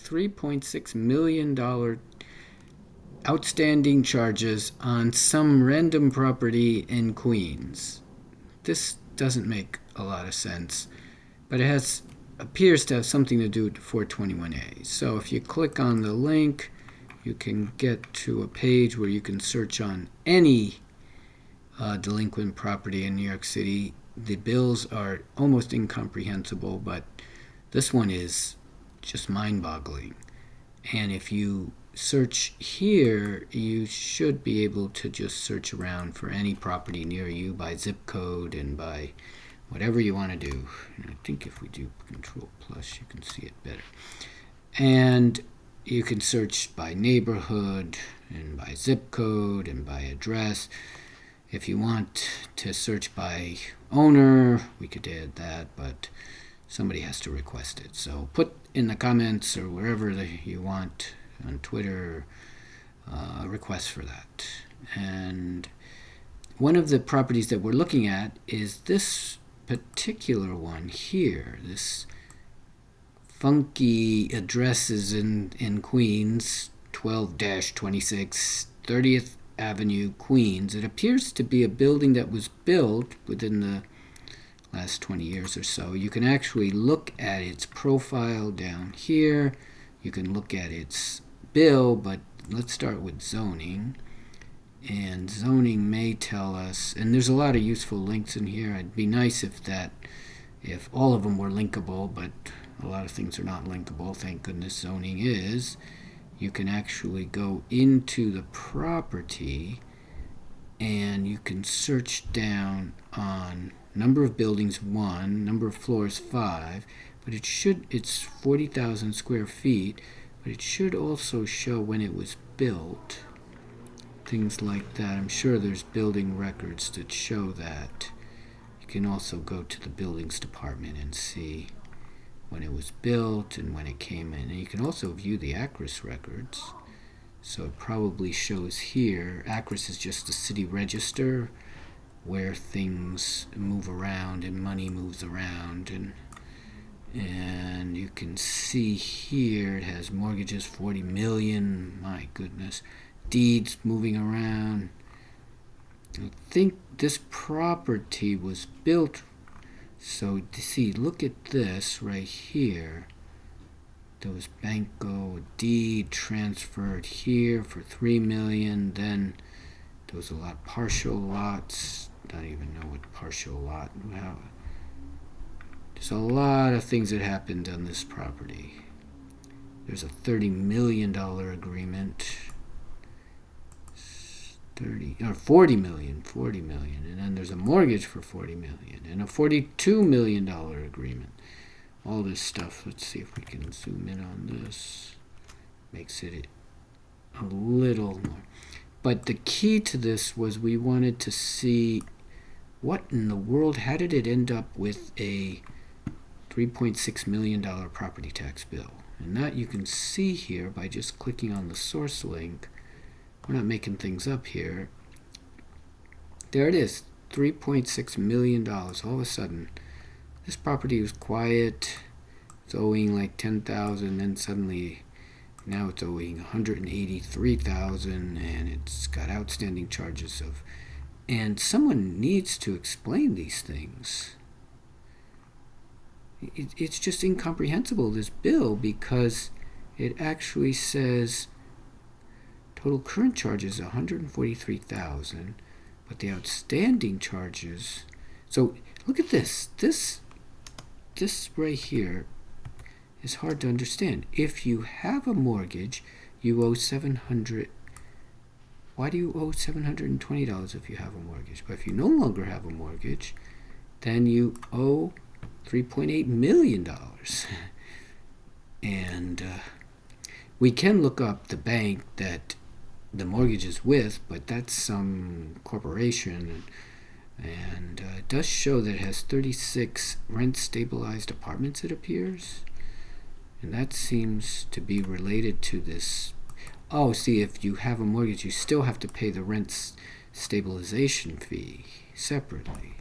$3.6 million outstanding charges on some random property in Queens. This doesn't make a lot of sense, but it appears to have something to do with 421A. So if you click on the link, you can get to a page where you can search on any delinquent property in New York City. The bills are almost incomprehensible, but this one is just mind-boggling. And if you search here, you should be able to just search around for any property near you by zip code and by whatever you want to do. And I think if we do Control Plus, you can see it better. And you can search by neighborhood and by zip code and by address. If you want to search by owner, we could add that, but somebody has to request it. So put in the comments or wherever you want on Twitter a request for that. And one of the properties that we're looking at is this particular one here. This funky addresses in Queens, 12-26 30th Avenue, Queens. It appears to be a building that was built within the last 20 years or so. You can actually look at its profile down here. You can look at its bill, but let's start with zoning. And zoning may tell us, and there's a lot of useful links in here. It'd be nice if all of them were linkable, but a lot of things are not linkable. Thank goodness zoning is. You can actually go into the property and you can search down on number of buildings 1, number of floors 5, but it's 40,000 square feet, but it should also show when it was built. Things like that. I'm sure there's building records that show that. You can also go to the buildings department and see when it was built and when it came in. And you can also view the ACRIS records. So it probably shows here. ACRIS is just the city register where things move around and money moves around. And you can see here it has mortgages 40 million. My goodness. Deeds moving around. I think this property was built. So to see, look at this right here. There was Banco deed transferred here for 3 million. Then there was a lot partial lots. Don't even know what partial lot. Wow. There's a lot of things that happened on this property. There's a $30 million agreement. 40 million, and then there's a mortgage for 40 million and a $42 million agreement. All this stuff. Let's see if we can zoom in on this. Makes it a little more. But the key to this was we wanted to see what in the world, how did it end up with a $3.6 million property tax bill? And that you can see here by just clicking on the source link. We're not making things up here. There it is, $3.6 million. All of a sudden, this property was quiet. It's owing like $10,000, then suddenly, now it's owing $183,000, and it's got outstanding charges of. And someone needs to explain these things. It's just incomprehensible, this bill, because it actually says. Total current charges $143,000, but the outstanding charges. So look at this. This right here is hard to understand. If you have a mortgage, you owe $700. Why do you owe $720 if you have a mortgage? But if you no longer have a mortgage, then you owe $3.8 million. And we can look up the bank that the mortgage is with, but that's some corporation, and it does show that it has 36 rent-stabilized apartments, it appears, and that seems to be related to this. Oh, see, if you have a mortgage, you still have to pay the rent stabilization fee separately.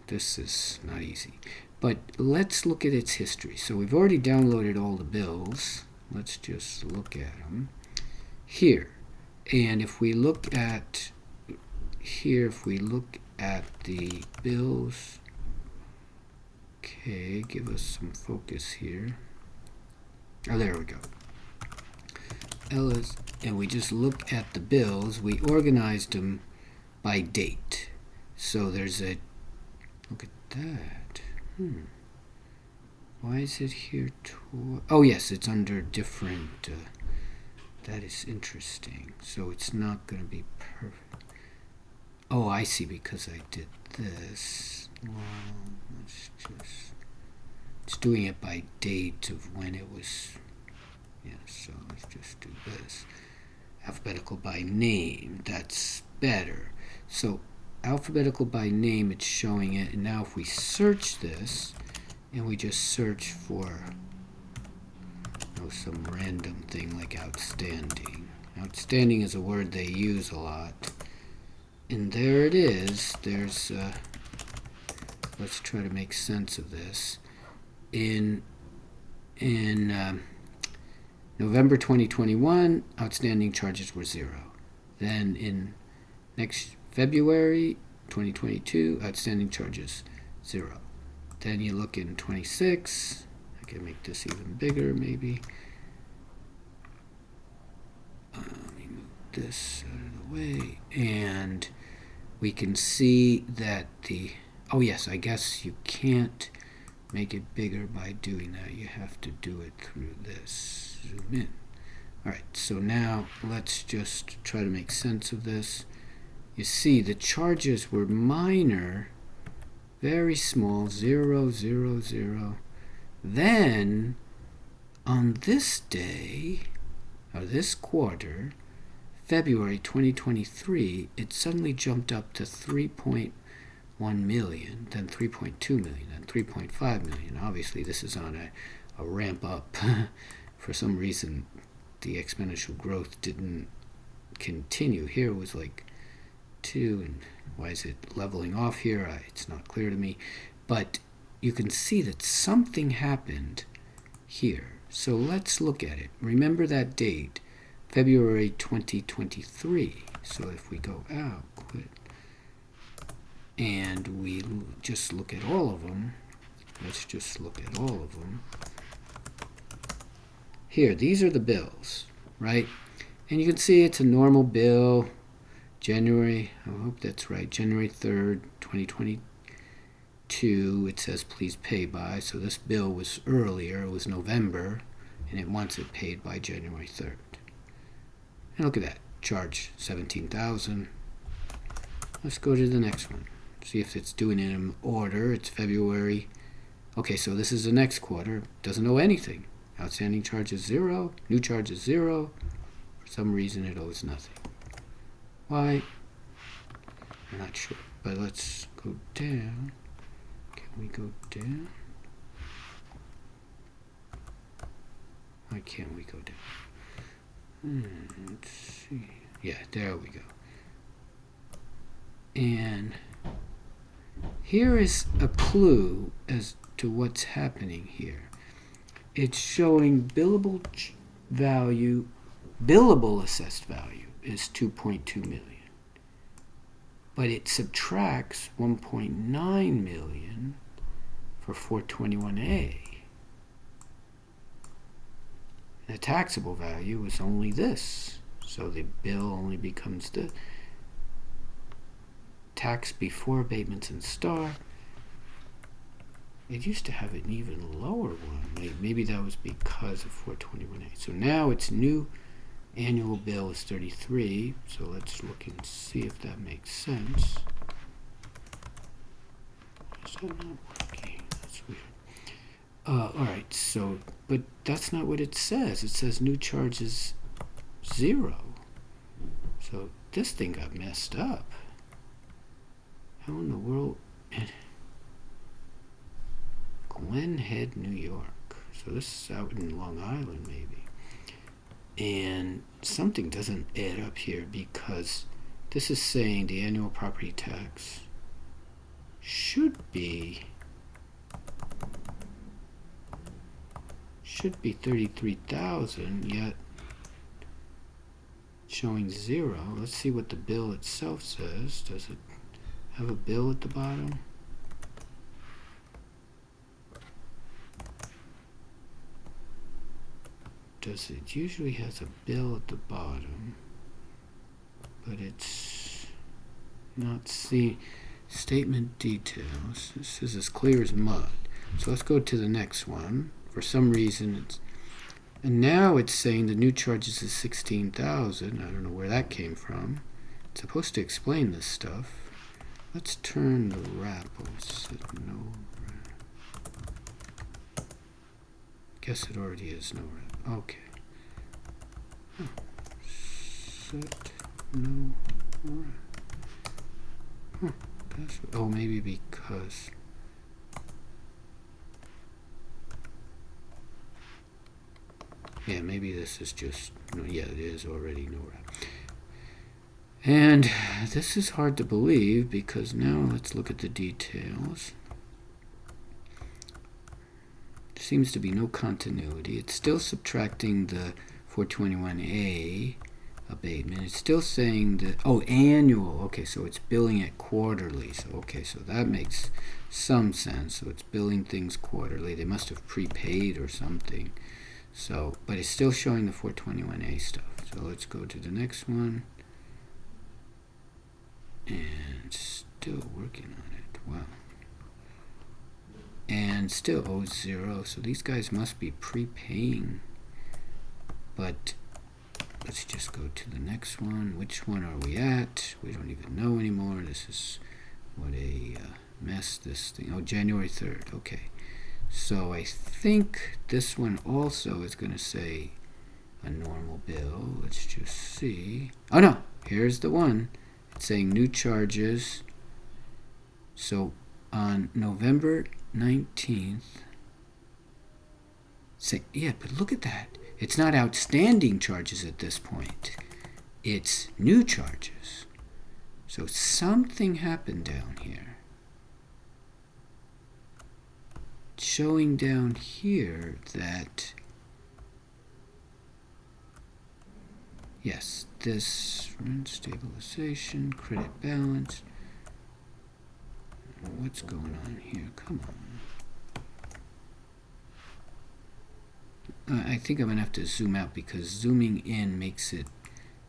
This is not easy. But let's look at its history. So we've already downloaded all the bills. Let's just look at them here. And if we look at here, if we look at the bills, okay, give us some focus here. Oh, there we go. Ellis, and we just look at the bills. We organized them by date. So there's a, look at that. Why is it here? Oh, yes, it's under different. That is interesting. So it's not going to be perfect. Oh, I see, because I did this. Well, let's just. It's doing it by date of when it was. Yeah, so let's just do this. Alphabetical by name. That's better. So alphabetical by name, it's showing it. And now if we search this, and we just search for some random thing like outstanding. Outstanding is a word they use a lot. And there it is. There's, let's try to make sense of this. In November 2021, outstanding charges were 0. Then in next February 2022, outstanding charges 0. Then you look in 26. I can make this even bigger, maybe. Let me move this out of the way, and we can see that the. Oh yes, I guess you can't make it bigger by doing that. You have to do it through this. Zoom in. All right. So now let's just try to make sense of this. You see, the charges were minor. Very small, 0, 0, 0. Then, on this day, or this quarter, February 2023, it suddenly jumped up to 3.1 million, then 3.2 million, then 3.5 million. Obviously, this is on a ramp up. For some reason, the exponential growth didn't continue. Here it was like 2, and why is it leveling off here? It's not clear to me. But you can see that something happened here. So let's look at it. Remember that date, February 2023. So if we go out, quit, and we just look at all of them, let's just look at all of them. Here, these are the bills, right? And you can see it's a normal bill. January, I hope that's right, January 3rd, 2022, it says please pay by. So this bill was earlier, it was November, and it wants it paid by January 3rd. And look at that, charge $17,000. Let's go to the next one. See if it's doing it in order. It's February. Okay, so this is the next quarter. Doesn't owe anything. Outstanding charge is 0, new charge is 0. For some reason it owes nothing. Why? I'm not sure, but let's go down. Can we go down? Why can't we go down? Let's see. Yeah, there we go. And here is a clue as to what's happening here. It's showing billable value, billable assessed value is 2.2 million. But it subtracts 1.9 million for 421A. The taxable value is only this. So the bill only becomes the tax before abatements and star. It used to have an even lower one. Maybe that was because of 421A. So now it's new. Annual bill is 33, so let's look and see if that makes sense. Is that not working? That's weird. Alright, so, but that's not what it says. It says new charge is 0. So this thing got messed up. How in the world? Glen Head, New York. So this is out in Long Island, maybe. And something doesn't add up here because this is saying the annual property tax should be should be 33,000, yet showing 0. Let's see what the bill itself says. Does it have a bill at the bottom? It usually has a bill at the bottom, but it's not see statement details. This is as clear as mud. So let's go to the next one. For some reason and now it's saying the new charges is 16,000. I don't know where that came from. It's supposed to explain this stuff. Let's turn the wrap. No wrap. Guess it already is no wrap. Okay. Set no wrap. Oh, maybe because. Yeah, maybe this is just. No, yeah, it is already no wrap. And this is hard to believe because now let's look at the details. There seems to be no continuity. It's still subtracting the 421A abatement. It's still saying that, oh, annual. Okay, so it's billing it quarterly. So, okay, so that makes some sense. So it's billing things quarterly. They must have prepaid or something. So, but it's still showing the 421A stuff. So let's go to the next one. And still working on it. Wow. And still owes 0. So these guys must be prepaying. But let's just go to the next one. Which one are we at? We don't even know anymore. This is what a mess this thing. Oh, January 3rd. Okay. So I think this one also is going to say a normal bill. Let's just see. Oh no, here's the one. It's saying new charges. So on November 19th, yeah, but look at that. It's not outstanding charges at this point. It's new charges. So something happened down here. It's showing down here that, yes, this rent stabilization, credit balance. What's going on here? Come on. I think I'm going to have to zoom out because zooming in makes it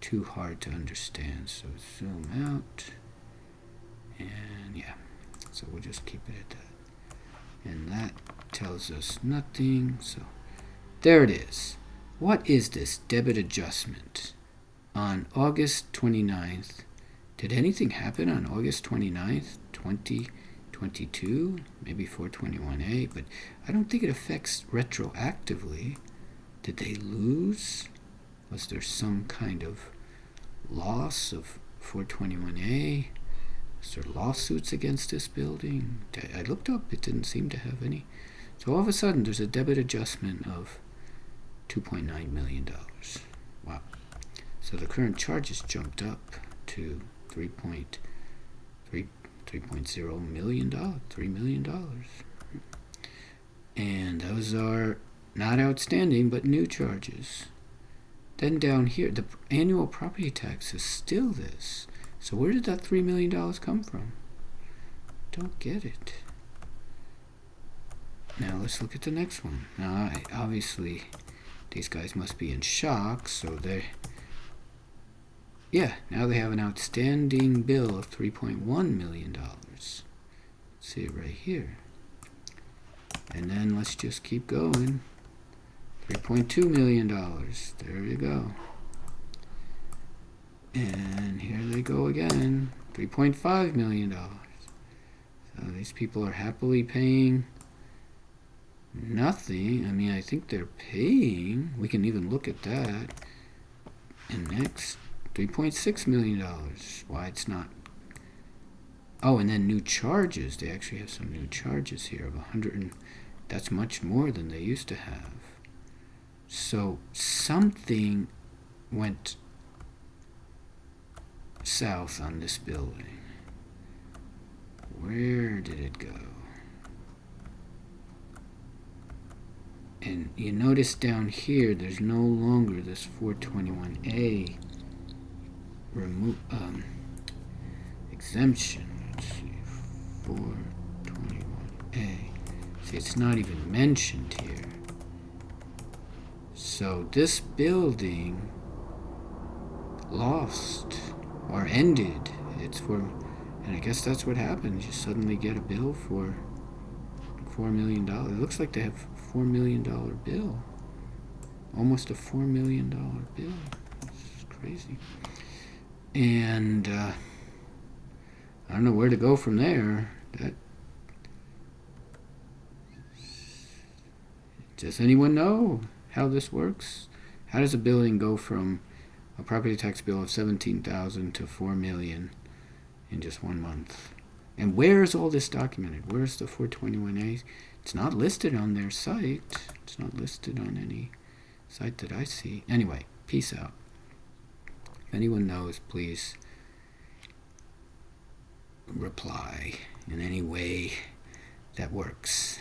too hard to understand. So zoom out. And yeah, so we'll just keep it at that. And that tells us nothing. So there it is. What is this debit adjustment? On August 29th, did anything happen on August 29th, 2022? Maybe 421A, but I don't think it affects retroactively. Did they lose? Was there some kind of loss of 421A? Was there lawsuits against this building? I looked up, it didn't seem to have any. So all of a sudden, there's a debit adjustment of $2.9 million. Wow. So the current charges jumped up to $3.0 million, $3 million. And those are not outstanding, but new charges. Then down here, the annual property tax is still this. So where did that $3 million come from? Don't get it. Now let's look at the next one. Now, obviously, these guys must be in shock, so they... Yeah, now they have an outstanding bill of $3.1 million. Let's see it right here. And then let's just keep going. $3.2 million. There you go. And here they go again. $3.5 million. So these people are happily paying nothing. I mean, I think they're paying. We can even look at that. And next, $3.6 million. Why it's not. Oh, and then new charges. They actually have some new charges here of 100. That's much more than they used to have. So something went south on this building. Where did it go? And you notice down here, there's no longer this 421A exemption. Let's see, 421A. See, it's not even mentioned here. So this building lost or ended its and I guess that's what happens. You suddenly get a bill for $4 million. It looks like they have a $4 million bill. Almost a $4 million bill. It's crazy. And I don't know where to go from there. Does anyone know how this works? How does a building go from a property tax bill of $17,000 to $4 million in just 1 month? And where is all this documented? Where's the 421A? It's not listed on their site. It's not listed on any site that I see. Anyway, peace out. If anyone knows, please reply in any way that works.